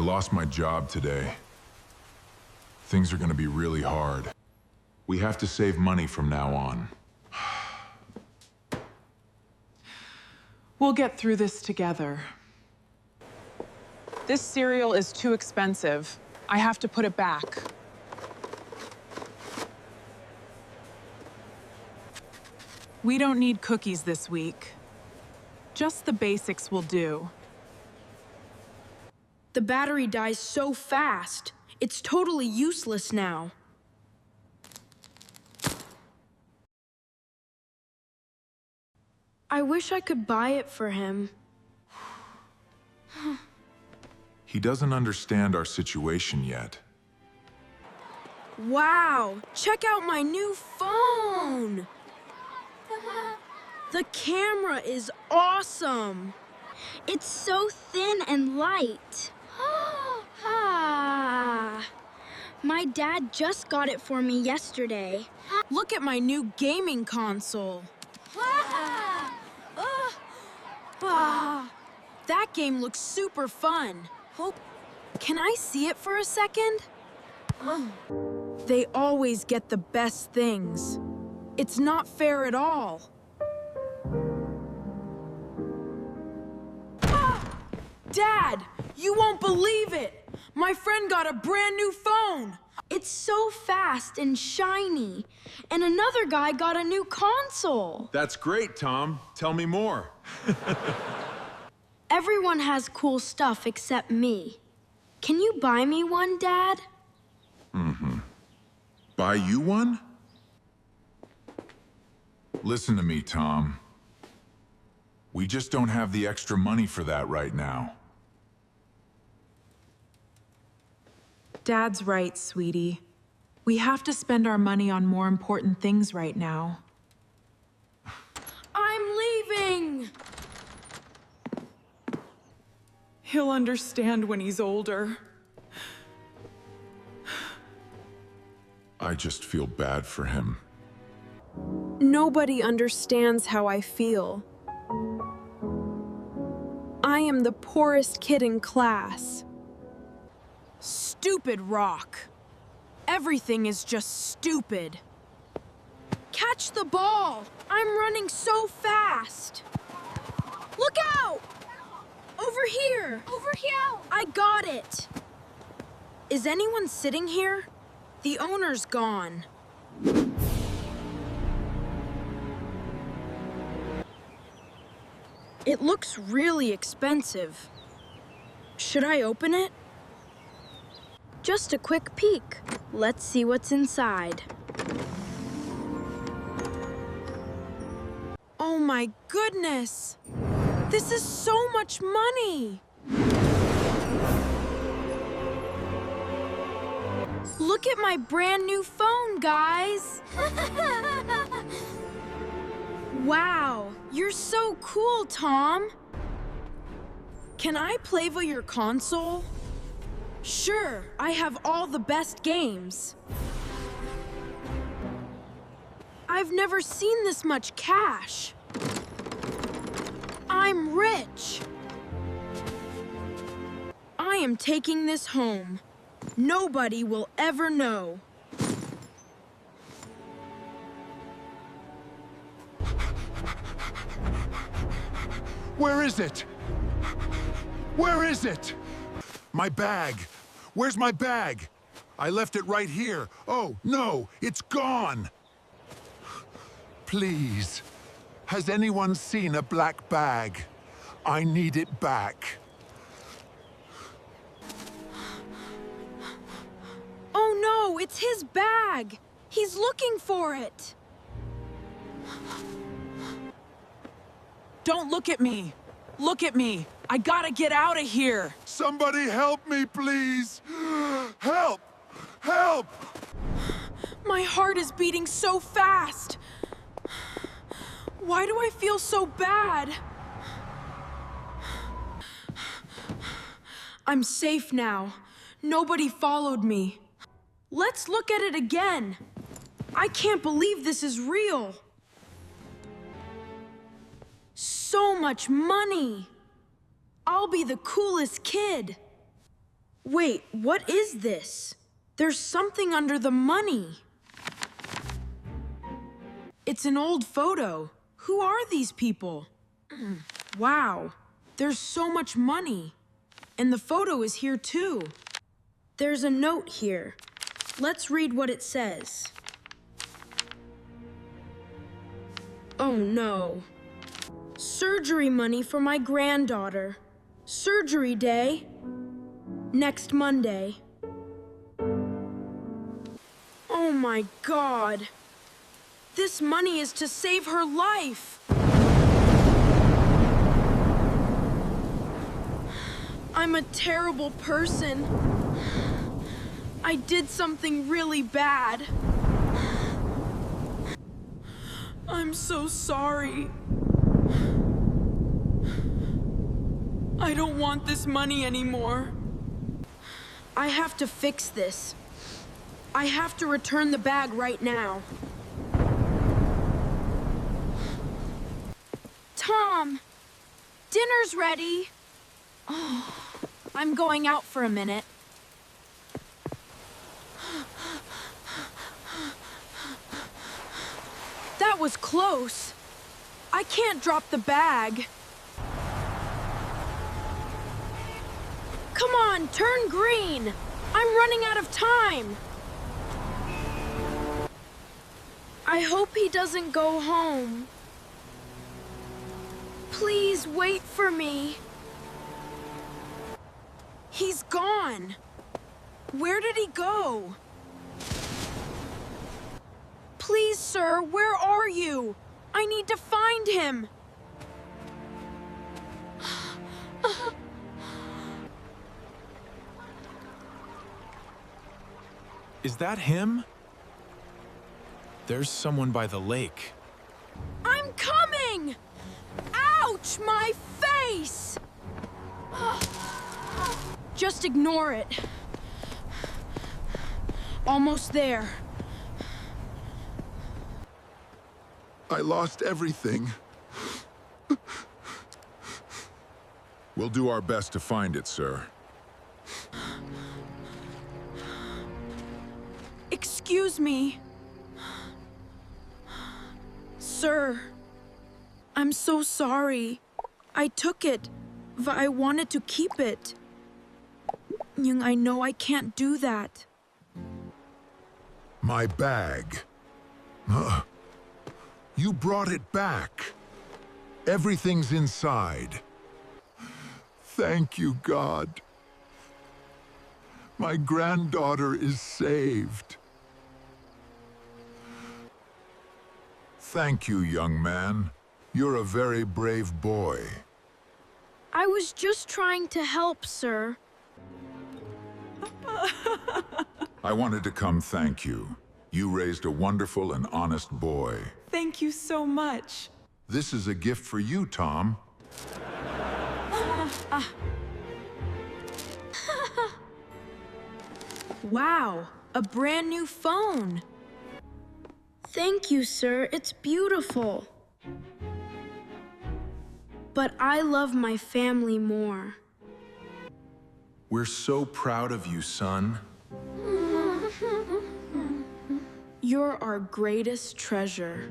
lost my job today. Things are gonna be really hard. We have to save money from now on. We'll get through this together. This cereal is too expensive. I have to put it back. We don't need cookies this week. Just the basics will do. The battery dies so fast. It's totally useless now. I wish I could buy it for him. He doesn't understand our situation yet. Wow! Check out my new phone! The camera is awesome! It's so thin and light. My dad just got it for me yesterday. Look at my new gaming console. That game looks super fun. Can I see it for a second? They always get the best things. It's not fair at all. Dad, you won't believe it! My friend got a brand new phone! It's so fast and shiny. And another guy got a new console. That's great, Tom. Tell me more. Everyone has cool stuff except me. Can you buy me one, Dad? Buy you one? Listen to me, Tom. We just don't have the extra money for that right now. Dad's right, sweetie. We have to spend our money on more important things right now. I'm leaving! He'll understand when he's older. I just feel bad for him. Nobody understands how I feel. I am the poorest kid in class. Stupid Rock. Everything is just stupid. Catch the ball! I'm running so fast! Look out! Over here! Over here! I got it! Is anyone sitting here? The owner's gone. It looks really expensive. Should I open it? Just a quick peek. Let's see what's inside. Oh my goodness! This is so much money! Look at my brand new phone, guys! Wow, you're so cool, Tom! Can I play with your console? Sure, I have all the best games. I've never seen this much cash. I'm rich. I am taking this home. Nobody will ever know. Where is it? Where is it? My bag. Where's my bag? I left it right here. Oh, no, it's gone. Please, has anyone seen a black bag? I need it back. Oh no, it's his bag! He's looking for it! Don't look at me! Look at me! I gotta get out of here! Somebody help me, please! Help! Help! My heart is beating so fast! Why do I feel so bad? I'm safe now. Nobody followed me. Let's look at it again. I can't believe this is real. So much money. I'll be the coolest kid. Wait, what is this? There's something under the money. It's an old photo. Who are these people? Wow, there's so much money. And the photo is here too. There's a note here. Let's read what it says. Oh no. Surgery money for my granddaughter. Surgery day. Next Monday. Oh my God. This money is to save her life. I'm a terrible person. I did something really bad. I'm so sorry. I don't want this money anymore. I have to fix this. I have to return the bag right now. Tom, dinner's ready. Oh, I'm going out for a minute. That was close. I can't drop the bag. Come on, turn green. I'm running out of time. I hope he doesn't go home. Please wait for me. He's gone. Where did he go? Please, sir, where are you? I need to find him. Is that him? There's someone by the lake. I'm coming! Ouch, my face! Just ignore it. Almost there. I lost everything. We'll do our best to find it, sir. Excuse me. Sir, I'm so sorry. I took it, but I wanted to keep it. Nhưng I know I can't do that. My bag. You brought it back. Everything's inside. Thank you, God. My granddaughter is saved. Thank you, young man. You're a very brave boy. I was just trying to help, sir. I wanted to come thank you. You raised a wonderful and honest boy. Thank you so much. This is a gift for you, Tom. Wow, a brand new phone. Thank you, sir. It's beautiful. But I love my family more. We're so proud of you, son. You're our greatest treasure.